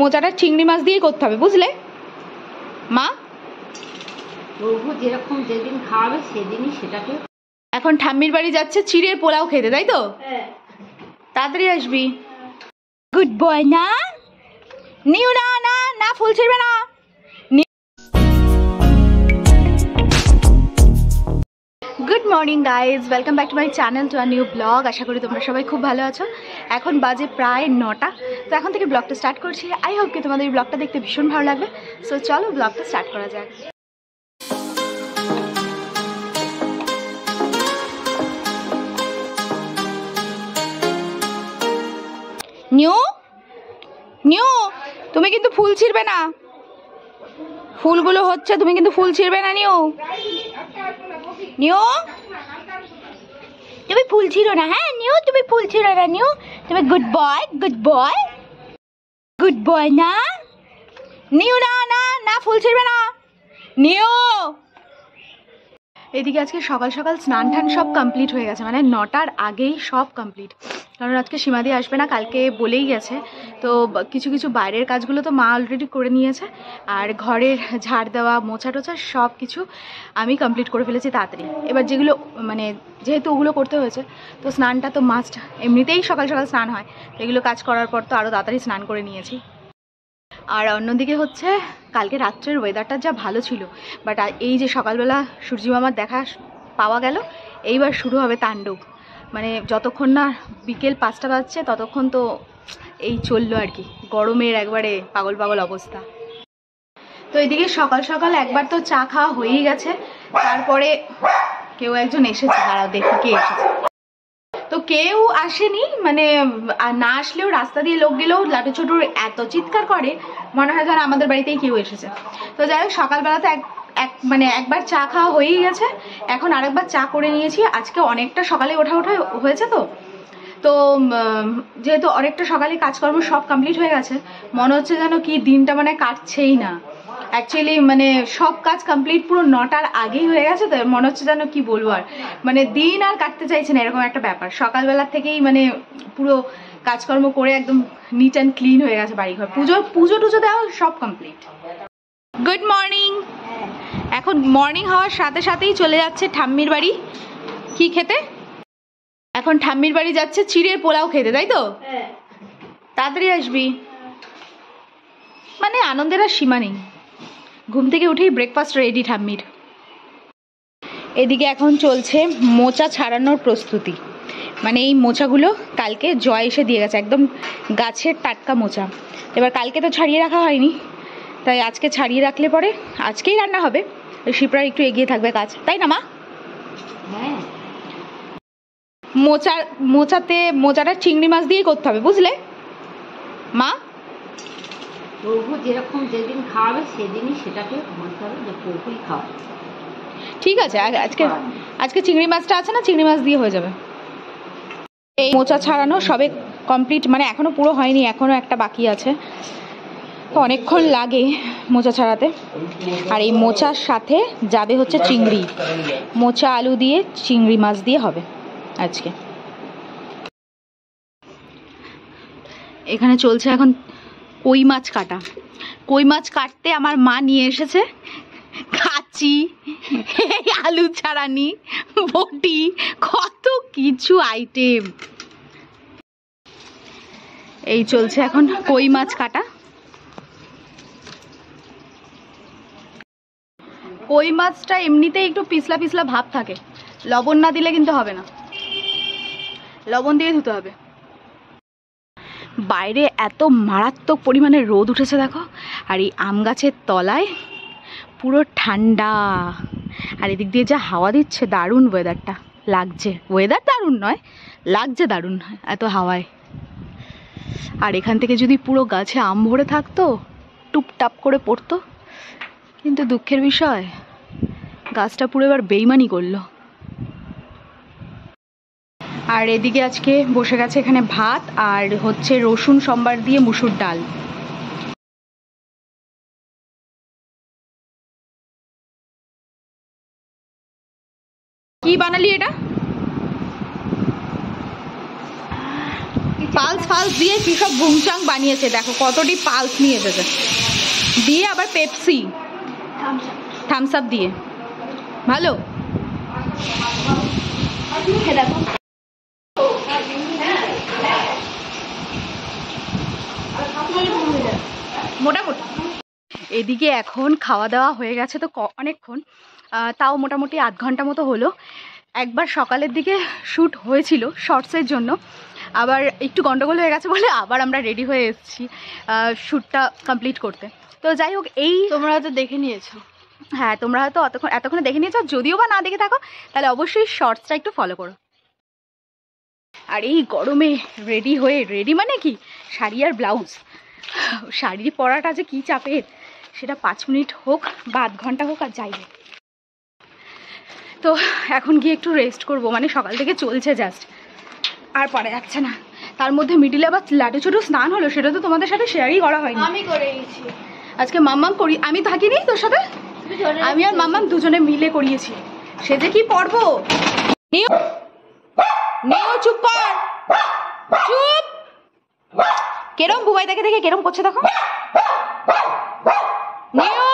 মোচাটা চিংড়ি মাছ দিয়ে করতে হবে, বুঝলে মা? প্রভু যেরকম যেদিন খাওয়াবে সেদিনই সেটাকে। এখন ঠাম্মির বাড়ি যাচ্ছে চিড়ের পোলাও খেতে, তাই তো? তাড়াতাড়ি আসবি। গুড বয় না নিউ, না না না, ফুল ছিড়বে না। Good morning guys, welcome back to my channel, to a new blog. আশা করি তোমরা সবাই খুব ভালো আছো। এখন বাজে প্রায় 9টা, তো এখন থেকে ব্লগটা স্টার্ট করছি। আই হোপ কি তোমাদের এই ব্লগটা দেখতে ভীষণ ভালো লাগবে। সো চলো ব্লগটা স্টার্ট করা যাক। নিউ নিউ, তুমি কিন্তু ফুল ছিড়বে না, ফুলগুলো হচ্ছে, তুমি কিন্তু ফুল ছিড়বে না। নিউ নিউ, তুমি ফুল ছিড়ো না। হ্যাঁ নিউ, তুমি ফুল ছিড়ো না। নিউ, তুমি good boy, good boy, good boy না নিউ, না না না, ফুল ছিড়বে না। নিউ, এদিকে আজকে সকাল সকাল স্নান টান সব কমপ্লিট হয়ে গেছে, মানে 9টার আগেই সব কমপ্লিট। কারণ আজকে সীমাদি আসবে না, কালকে বলেই গেছে। তো কিছু কিছু বাইরের কাজগুলো তো মা অলরেডি করে নিয়েছে, আর ঘরের ঝাড় দেওয়া, মোছা টোছা সব কিছু আমি কমপ্লিট করে ফেলেছি তাড়াতাড়ি। এবার যেগুলো মানে যেহেতু ওগুলো করতে হয়েছে, তো স্নানটা তো মাস্ট, এমনিতেই সকাল সকাল স্নান হয়, এগুলো কাজ করার পর তো আরও তাড়াতাড়ি স্নান করে নিয়েছি। আর অন্যদিকে হচ্ছে কালকে রাত্রের ওয়েদারটা যা ভালো ছিল, বাট এই যে সকালবেলা সূর্যমামার দেখা পাওয়া গেল, এইবার শুরু হবে তাণ্ডব। মানে যতক্ষণ না বিকেল 5টা বাজছে ততক্ষণ তো এই চললো আর কি, গরমের একবারে পাগল পাগল অবস্থা। তো এদিকে সকাল সকাল একবার তো চা খাওয়া হয়েই গেছে, তারপরে কেউ একজন এসেছে, দাঁড়াও দেখি কে এসেছে। তো কেউ আসেনি, মানে না আসলেও রাস্তা দিয়ে লোক গেলেও লাটু ছোটুর এত চিৎকার করে, মনে হয় যেন আমাদের বাড়িতেই কেউ এসেছে। তো যাই হোক, সকালবেলা তো মানে একবার চা খাওয়া হয়েই গেছে, এখন আরেকবার চা করে নিয়েছি। আজকে অনেকটা সকালে ওঠা হয়েছে, তো যেহেতু অনেকটা সকালে কাজকর্ম সব কমপ্লিট হয়ে গেছে, মনে হচ্ছে যেন কি দিনটা মানে কাটছেই না। অ্যাকচুয়ালি মানে সব কাজ কমপ্লিট পুরো 9টার আগেই হয়ে গেছে, তো মনে হচ্ছে যেন কি বলবো, আর মানে দিন আর কাটতে চাইছে না, এরকম একটা ব্যাপার। সকালবেলা থেকেই মানে পুরো কাজকর্ম করে একদম নিট অ্যান্ড ক্লিন হয়ে গেছে বাড়িঘর, পুজো টুজো দেওয়া সব কমপ্লিট। Good morning. এখন মর্নিং হওয়ার সাথে সাথেই চলে যাচ্ছে ঠাম্মির বাড়ি। কি খেতে? এখন ঠাম্মির বাড়ি যাচ্ছে চিড়ের পোলাও খেতে, তাই তো? তাড়াতাড়ি আসবি। মানে আনন্দের আর সীমা নেই। ঘুম থেকে উঠেই ব্রেকফাস্ট রেডি ঠাম্মির। এদিকে এখন চলছে মোচা ছাড়ানোর প্রস্তুতি। মানে এই মোচাগুলো কালকে জয় এসে দিয়ে গেছে, একদম গাছের টাটকা মোচা। এবার কালকে তো ছাড়িয়ে রাখা হয়নি, তাই আজকে ছাড়িয়ে রাখলে পরে আজকেই রান্না হবে। শিপ্রা একটু এগিয়ে থাকবে কাজ, তাই না মা? হ্যাঁ, মোচাটা চিংড়ি মাছ দিয়ে করতে হবে, বুঝলে মা? প্রভু যেরকম যেদিন খাওয়াবে সেদিনই সেটাকে বলতে হবে যে প্রভুই খাওয়াবে। ঠিক আছে, আজকে চিংড়ি মাছটা আছে না, চিংড়ি মাছ দিয়ে হয়ে যাবে। এই মোচা ছাড়ানো সবে কমপ্লিট, মানে এখনো পুরো হয়নি, এখনো একটা বাকি আছে। অনেকক্ষণ লাগে মোচা ছাড়াতে। আর এই মোচার সাথে যাবে হচ্ছে চিংড়ি, মোচা আলু দিয়ে চিংড়ি মাছ দিয়ে হবে আজকে। এখানে চলছে এখন কই মাছ কাটা। কই মাছ কাটতে আমার মা নিয়ে এসেছে কাঁচি, আলু ছাড়ানি, বটি, কত কিছু আইটেম। এই চলছে এখন কই মাছ কাটা। কই মাছটা এমনিতেই একটু পিছলা পিছলা ভাব থাকে, লবণ না দিলে কিন্তু হবে না, লবণ দিয়ে ধুতে হবে। বাইরে এত মারাত্মক পরিমাণে রোদ উঠেছে দেখো, আর এই আম গাছের তলায় পুরো ঠান্ডা, আর এদিক দিয়ে যা হাওয়া দিচ্ছে, দারুণ ওয়েদারটা লাগছে। ওয়েদার দারুণ নয়, লাগছে দারুণ এত হাওয়ায়। আর এখান থেকে যদি পুরো গাছে আম ভরে থাকতো, টুপটাপ করে পড়তো, কিন্তু দুঃখের বিষয় গাছটা পুরো এবার বেইমানি করলো। আর এদিকে আজকে বসে গেছে এখানে ভাত, আর হচ্ছে রসুন সম্বার দিয়ে মুসুর ডাল। কি বানালি এটা? পালস ফালস দিয়ে কী সব বুমচাং বানিয়েছে, দেখো কতটি পালস নিয়ে এসেছে, দিয়ে আবার পেপসি থামস আপ দিয়ে। ভালো দেখো। মোটামুটি এদিকে এখন খাওয়া দাওয়া হয়ে গেছে তো অনেকক্ষণ, তাও মোটামুটি আধ ঘন্টা মতো হলো। একবার সকালের দিকে শ্যুট হয়েছিল শর্টসের জন্য, আবার একটু গন্ডগোল হয়ে গেছে বলে আবার আমরা রেডি হয়ে এসেছি শ্যুটটা কমপ্লিট করতে। তো যাই হোক, এই তোমরা হয়তো দেখে নিয়েছো। হ্যাঁ, তোমরা হয়তো এতক্ষণে দেখে নিয়েছো, যদিও বা না দেখে থাকো তাহলে অবশ্যই শর্টসটা একটু ফলো করো। আর এই গরমে রেডি মানে কি, শাড়ি আর ব্লাউজ, শাড়ি পরাটা যে কী চাপের, সেটা 5 মিনিট হোক বা আধ ঘন্টা হোক আর যাই হোক। তো এখন গিয়ে একটু রেস্ট করব, মানে সকাল থেকে চলছে জাস্ট, আর পারা যাচ্ছে না। তার মধ্যে মিডিলে আবার লাটু ছোটো স্নান হলো, সেটা তো তোমাদের সাথে শেয়ারই করা হয়নি। আমি করে গেছি আজকে মাম্মাম করি, আমি থাকিনি তোর সাথে, আমি আর মাম্মাম দুজনে মিলে করিয়েছি। সে যে কি পড়বো, নেও চুপ কর, চুপ। কেরম বুবাই দেখে দেখে কেরম করছে দেখো, নেও।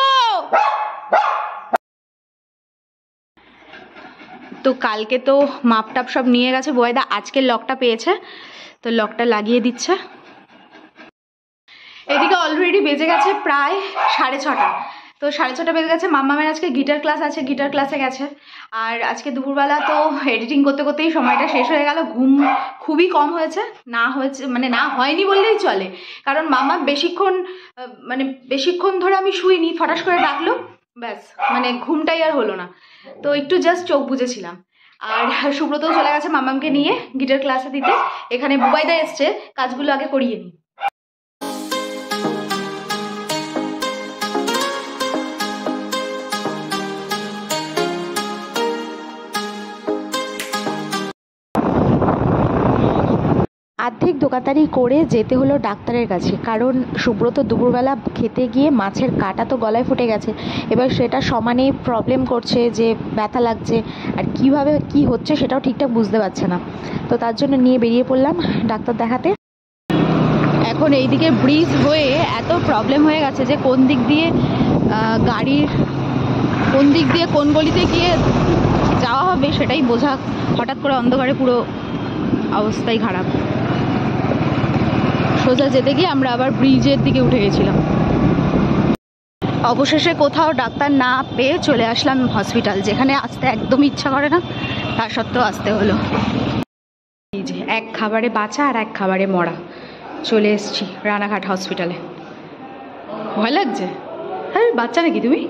তো কালকে তো মাপ টাপ সব নিয়ে গেছে বুবাইদা, আজকের লকটা পেয়েছে তো লকটা লাগিয়ে দিচ্ছে। এদিকে অলরেডি বেজে গেছে প্রায় 6:30, তো 6:30 বেজে গেছে। মাম্মামের আজকে গিটার ক্লাস আছে, গিটার ক্লাসে গেছে। আর আজকে দুপুরবেলা তো এডিটিং করতে করতেই সময়টা শেষ হয়ে গেল। ঘুম খুবই কম হয়েছে, মানে না হয়নি বললেই চলে, কারণ মাম্মা বেশিক্ষণ ধরে আমি শুইনি, ফটাস করে ডাকলো, ব্যাস মানে ঘুমটাই আর হলো না। তো একটু জাস্ট চোখ বুজেছিলাম। আর সুব্রতও চলে গেছে মাম্মামকে নিয়ে গিটার ক্লাসে দিতে। এখানে বুবাইদা এসছে, কাজগুলো আগে করিয়ে নিই। আর্ধেক দোকানদারি করে যেতে হলো ডাক্তারের কাছে, কারণ সুব্রত দুপুরবেলা খেতে গিয়ে মাছের কাঁটা তো গলায় ফুটে গেছে। এবার সেটা সমানেই প্রবলেম করছে, যে ব্যথা লাগছে, আর কিভাবে কি হচ্ছে সেটাও ঠিকঠাক বুঝতে পারছে না। তো তার জন্য নিয়ে বেরিয়ে পড়লাম ডাক্তার দেখাতে। এখন এইদিকে ব্রিজ হয়ে এত প্রবলেম হয়ে গেছে যে কোন দিক দিয়ে কোন গলিতে গিয়ে যাওয়া হবে সেটাই বোঝা, হঠাৎ করে অন্ধকারে পুরো অবস্থাই খারাপ। সোজা যেতে গিয়ে আমরা আবার ব্রিজের দিকে উঠে গেছিলাম। অবশেষে কোথাও ডাক্তার না পেয়ে চলে আসলাম হসপিটাল, যেখানে আসতে একদমই ইচ্ছা করে না, তা সত্ত্বেও আসতে হলো। এই যে এক খাবারে বাঁচা আর এক খাবারে মরা, চলে এসেছি রানাঘাট হসপিটালে। ভয় লাগছে? হ্যাঁ, বাচ্চা নাকি তুমি?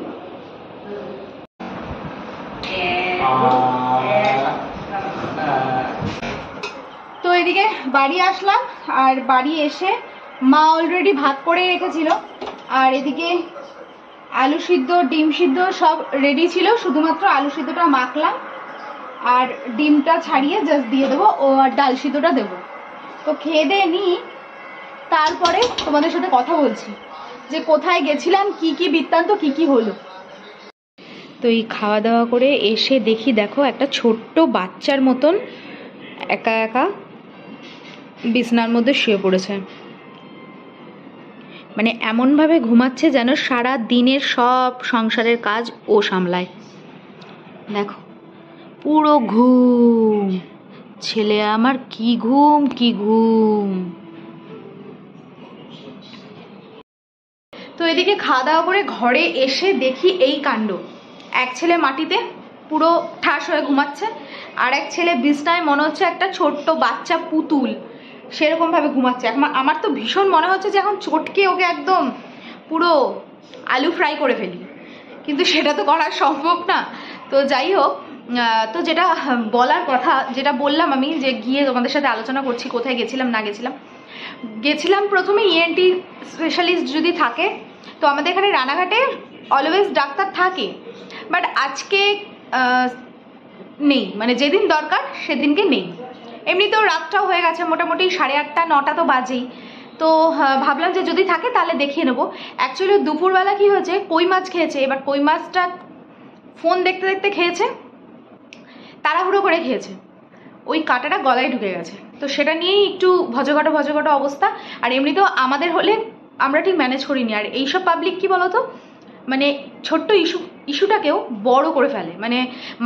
তো এদিকে বাড়ি আসলাম, আর বাড়ি এসে মা অলরেডি ভাত করে রেখেছিল, আর এদিকে আলু সিদ্ধ ডিম সিদ্ধ সব রেডি ছিল, শুধুমাত্র আলু সিদ্ধটা মাখলাম আর ডিমটা ছাড়িয়ে জাস্ট দিয়ে দেবো, ও আর ডাল সিদ্ধটা দেবো। তো খেয়ে দিয়ে নিই, তারপরে তোমাদের সাথে কথা বলছি যে কোথায় গেছিলাম, কি কি বৃত্তান্ত, কি কি হলো। তো এই খাওয়া দাওয়া করে এসে দেখি, দেখো একটা ছোট্ট বাচ্চার মতন একা একা বিছনার মধ্যে শুয়ে পড়েছে, মানে এমনভাবে ঘুমাচ্ছে যেন সারা দিনের সব সংসারের কাজ ও সামলায়। দেখো পুরো ঘুম, ছেলে আমার কি ঘুম কি ঘুম। তো এদিকে খাওয়া দাওয়া করে ঘরে এসে দেখি এই কাণ্ড, এক ছেলে মাটিতে পুরো ঠাস হয়ে ঘুমাচ্ছে, আর এক ছেলে বিছনায় মনে হচ্ছে একটা ছোট্ট বাচ্চা পুতুল সেরকম ভাবে ঘুমাচ্ছে। আমার তো ভীষণ মনে হচ্ছে যে এখন চটকে ওকে একদম পুরো আলু ফ্রাই করে ফেলি, কিন্তু সেটা তো করা সম্ভব না। তো যাই হোক, তো যেটা বলার কথা, যেটা বললাম আমি, যে গিয়ে তোমাদের সাথে আলোচনা করছি কোথায় গেছিলাম না গেছিলাম প্রথমে ইএনটি স্পেশালিস্ট যদি থাকে, তো আমাদের এখানে রানাঘাটে অলওয়েজ ডাক্তার থাকে, বাট আজকে নেই, মানে যেদিন দরকার সেদিনকে নেই। এমনিতেও রাতটাও হয়ে গেছে, মোটামুটি 8:30 9টা তো বাজেই। তো ভাবলাম যে যদি থাকে তাহলে দেখিয়ে নেবো। অ্যাকচুয়ালি দুপুরবেলা কি হয়েছে, কই মাছ খেয়েছে, এবার কই মাছটা ফোন দেখতে দেখতে খেয়েছে, তাড়াহুড়ো করে খেয়েছে, ওই কাঁটাটা গলায় ঢুকে গেছে। তো সেটা নিয়েই একটু ভজঘট অবস্থা। আর এমনিতেও আমাদের হলে আমরা ঠিক ম্যানেজ করিনি। আর এইসব পাবলিক কি বলতো, মানে ছোট্ট ইস্যুটাকেও বড় করে ফেলে, মানে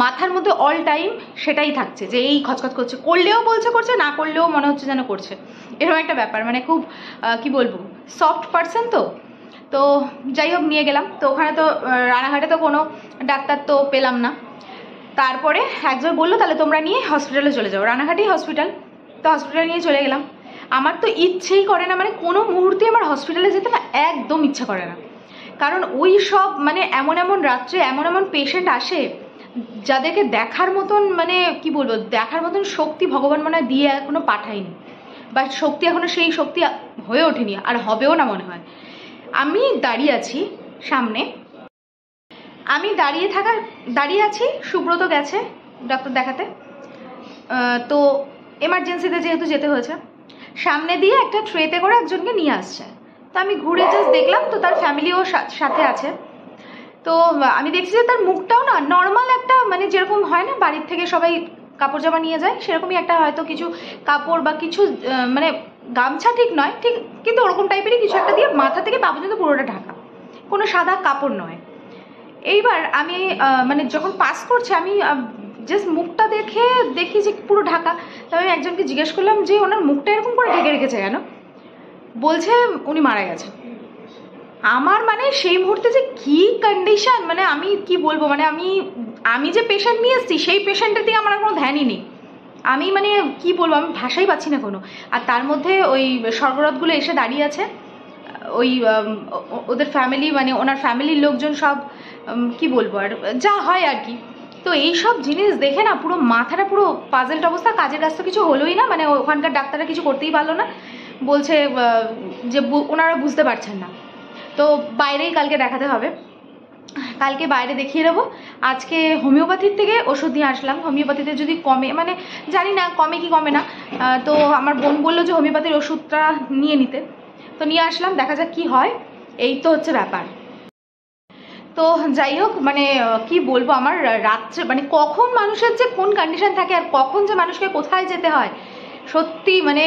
মাথার মধ্যে অল টাইম সেটাই থাকছে যে এই খচখচ করছে, করলেও বলছে করছে, না করলেও মনে হচ্ছে যেন করছে, এরকম একটা ব্যাপার। মানে খুব কি বলবো, সফট পার্সন। তো যাই হোক নিয়ে গেলাম। তো ওখানে তো রানাঘাটে তো কোনো ডাক্তার তো পেলাম না। তারপরে একজন বললো তাহলে তোমরা নিয়ে হসপিটালে চলে যাও, রানাঘাটেই হসপিটাল। তো হসপিটালে নিয়ে চলে গেলাম। আমার তো ইচ্ছেই করে না, মানে কোনো মুহূর্তে আমার হসপিটালে যেতে না একদম ইচ্ছা করে না। কারণ ওই সব মানে এমন রাত্রে এমন পেশেন্ট আসে যাদেরকে দেখার মতন, মানে কি বলবো, দেখার মতন শক্তি ভগবান মনে হয় দিয়ে এখনো পাঠায়নি, বা শক্তি এখনো সেই শক্তি হয়ে ওঠেনি, আর হবেও না মনে হয়। আমি দাঁড়িয়ে আছি সামনে, আমি দাঁড়িয়ে আছি, সুব্রত গেছে ডাক্তার দেখাতে। তো এমার্জেন্সিতে যেহেতু যেতে হয়েছে, সামনে দিয়ে একটা ট্রেতে করে একজনকে নিয়ে আসছে। তো আমি ঘুরে জাস্ট দেখলাম, তো তার ফ্যামিলিও সাথে আছে। তো আমি দেখছি যে তার মুখটাও না নর্মাল একটা, মানে যেরকম হয় না বাড়ির থেকে সবাই কাপড় জামা নিয়ে যায়, সেরকমই একটা হয়তো কিছু কাপড় বা কিছু মানে গামছা ঠিক নয় ঠিক, কিন্তু ওরকম টাইপেরই কিছু একটা দিয়ে মাথা থেকে পা পর্যন্ত পুরোটা ঢাকা, কোনো সাদা কাপড় নয়। এইবার আমি মানে যখন পাস করছে আমি জাস্ট মুখটা দেখি যে পুরো ঢাকা। তবে আমি একজনকে জিজ্ঞেস করলাম যে ওনার মুখটা এরকম করে ঢেকে রেখেছে কেন, বলছে উনি মারা গেছে। আমার মানে সেই মুহূর্তে যে কি কন্ডিশন, মানে আমি কি বলবো, মানে আমি যে পেশেন্ট নিয়ে এসেছি সেই পেশেন্টের দিকে আমার কোনো ধ্যানই নেই। আমি মানে কি বলবো, আমি ভাষাই পাচ্ছি না কোনো। আর তার মধ্যে ওই স্বর্গরথগুলো এসে দাঁড়িয়ে আছে, ওই ওদের ফ্যামিলি, মানে ওনার ফ্যামিলির লোকজন সব, কি বলবো আর যা হয় আর কি। তো এই সব জিনিস দেখে না পুরো মাথাটা পুরো পাজেলড অবস্থা। কাজের কাজ তো কিছু হলোই না, মানে ওখানকার ডাক্তাররা কিছু করতেই পারলো না, বলছে যে ওনারা বুঝতে পারছেন না। তো বাইরেই কালকে দেখাতে হবে, কালকে বাইরে দেখিয়ে দেবো। আজকে হোমিওপ্যাথির থেকে ওষুধ নিয়ে আসলাম, হোমিওপ্যাথিতে যদি কমে, মানে জানি না কমে কি কমে না। তো আমার বোন বললো যে হোমিওপ্যাথির ওষুধটা নিয়ে নিতে, তো নিয়ে আসলাম, দেখা যাক কি হয়। এই তো হচ্ছে ব্যাপার। তো যাই হোক, মানে কি বলবো, আমার রাত্রে মানে কখন মানুষের যে কোন কন্ডিশন থাকে আর কখন যে মানুষকে কোথায় যেতে হয় সত্যি মানে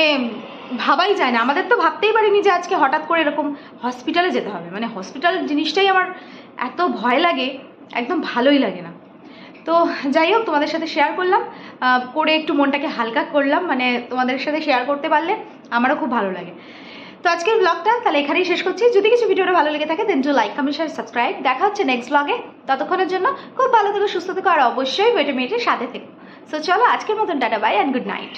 ভাবাই যায় না। আমাদের তো ভাবতেই পারিনি যে আজকে হঠাৎ করে এরকম হসপিটালে যেতে হবে। মানে হসপিটাল জিনিসটাই আমার এত ভয় লাগে, একদম ভালোই লাগে না। তো যাই হোক, তোমাদের সাথে শেয়ার করলাম, করে একটু মনটাকে হালকা করলাম, মানে তোমাদের সাথে শেয়ার করতে পারলে আমারও খুব ভালো লাগে। তো আজকের ব্লগটা তাহলে এখানেই শেষ করছি। যদি কিছু ভিডিওটা ভালো লেগে থাকে then do like, comment, share, subscribe. দেখা হচ্ছে নেক্সট ব্লগে। ততক্ষণের জন্য খুব ভালো থেকো, সুস্থ থেকো, আর অবশ্যই ভিটামিনের সাথে থেকো। সো চলো আজকের মতন tata, bye and good night.